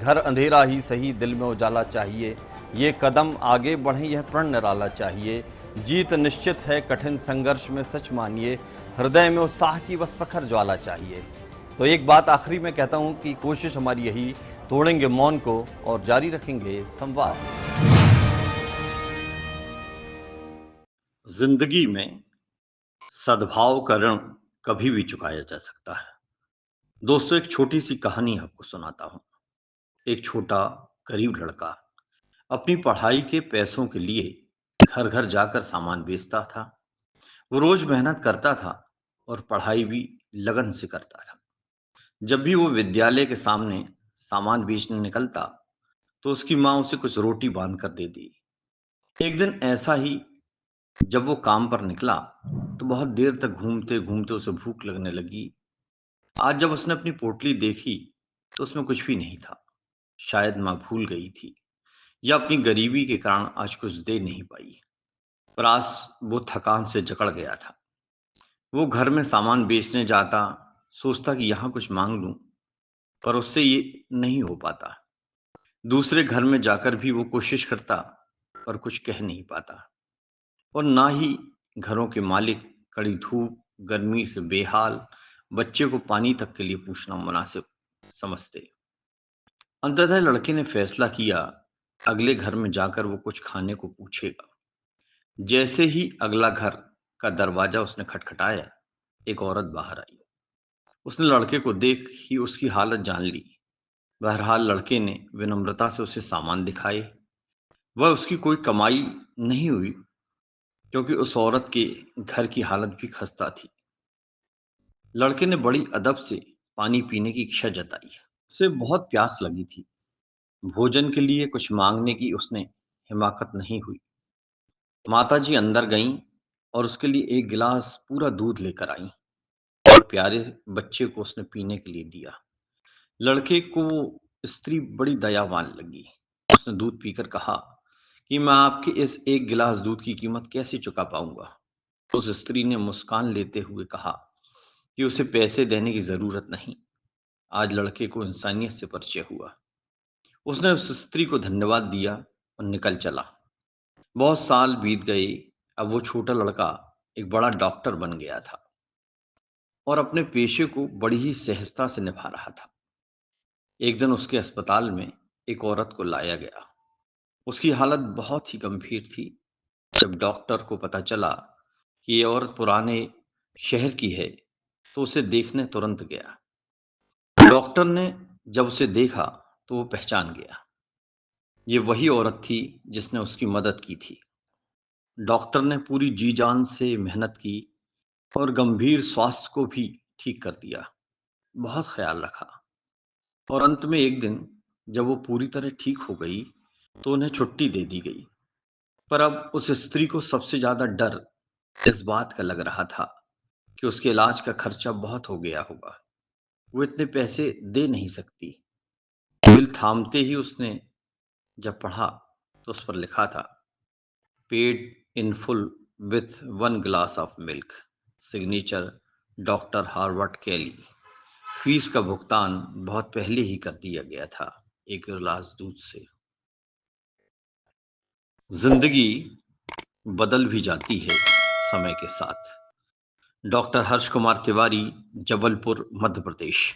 घर अंधेरा ही सही दिल में उजाला चाहिए। ये कदम आगे बढ़े यह प्रण निराला चाहिए। जीत निश्चित है कठिन संघर्ष में सच मानिए। हृदय में उत्साह की बस प्रखर ज्वाला चाहिए। तो एक बात आखिरी में कहता हूं कि कोशिश हमारी यही, तोड़ेंगे मौन को और जारी रखेंगे संवाद। जिंदगी में सद्भाव का ऋण कभी भी चुकाया जा सकता है। दोस्तों, एक छोटी सी कहानी आपको सुनाता हूं। एक छोटा गरीब लड़का अपनी पढ़ाई के पैसों के लिए घर घर जाकर सामान बेचता था। वो रोज मेहनत करता था और पढ़ाई भी लगन से करता था। जब भी वो विद्यालय के सामने सामान बेचने निकलता तो उसकी माँ उसे कुछ रोटी बांध कर दे दी। एक दिन ऐसा ही, जब वो काम पर निकला तो बहुत देर तक घूमते घूमते उसे भूख लगने लगी। आज जब उसने अपनी पोटली देखी तो उसमें कुछ भी नहीं था। शायद माँ भूल गई थी या अपनी गरीबी के कारण आज कुछ दे नहीं पाई। पर आज वो थकान से जकड़ गया था। वो घर में सामान बेचने जाता, सोचता कि यहाँ कुछ मांग लूं, पर उससे ये नहीं हो पाता। दूसरे घर में जाकर भी वो कोशिश करता, पर कुछ कह नहीं पाता। और ना ही घरों के मालिक कड़ी धूप, गर्मी से बेहाल बच्चे को पानी तक के लिए पूछना मुनासिब समझते। अंततः लड़के ने फैसला किया, अगले घर में जाकर वो कुछ खाने को पूछेगा। जैसे ही अगला घर का दरवाजा उसने खटखटाया, एक औरत बाहर आई। उसने लड़के को देख ही उसकी हालत जान ली। बहरहाल लड़के ने विनम्रता से उसे सामान दिखाए। वह उसकी कोई कमाई नहीं हुई, क्योंकि उस औरत के घर की हालत भी खस्ता थी। लड़के ने बड़ी अदब से पानी पीने की इच्छा जताई। उसे बहुत प्यास लगी थी। भोजन के लिए कुछ मांगने की उसने हिमाकत नहीं हुई। माताजी अंदर गईं और उसके लिए एक गिलास पूरा दूध लेकर आईं और प्यारे बच्चे को उसने पीने के लिए दिया। लड़के को वो स्त्री बड़ी दयावान लगी। उसने दूध पीकर कहा कि मैं आपके इस एक गिलास दूध की कीमत कैसे चुका पाऊंगा। उस स्त्री ने मुस्कान लेते हुए कहा कि उसे पैसे देने की जरूरत नहीं। आज लड़के को इंसानियत से परिचय हुआ। उसने उस स्त्री को धन्यवाद दिया और निकल चला। बहुत साल बीत गए। अब वो छोटा लड़का एक बड़ा डॉक्टर बन गया था और अपने पेशे को बड़ी ही सहजता से निभा रहा था। एक दिन उसके अस्पताल में एक औरत को लाया गया। उसकी हालत बहुत ही गंभीर थी। जब डॉक्टर को पता चला कि ये औरत पुराने शहर की है, तो उसे देखने तुरंत गया। डॉक्टर ने जब उसे देखा तो वो पहचान गया। ये वही औरत थी जिसने उसकी मदद की थी। डॉक्टर ने पूरी जी जान से मेहनत की और गंभीर स्वास्थ्य को भी ठीक कर दिया। बहुत ख्याल रखा। और अंत में एक दिन जब वो पूरी तरह ठीक हो गई तो उन्हें छुट्टी दे दी गई। पर अब उस स्त्री को सबसे ज्यादा डर इस बात का लग रहा था कि उसके इलाज का खर्चा बहुत हो गया होगा। वो इतने पैसे दे नहीं सकती। बिल थामते ही उसने जब पढ़ा तो उस पर लिखा था, paid in full with 1 glass of milk, signature doctor Harvard Kelly. Fees का भुगतान बहुत पहले ही कर दिया गया था, एक गिलास दूध से। जिंदगी बदल भी जाती है समय के साथ। डॉक्टर हर्ष कुमार तिवारी, जबलपुर, मध्य प्रदेश।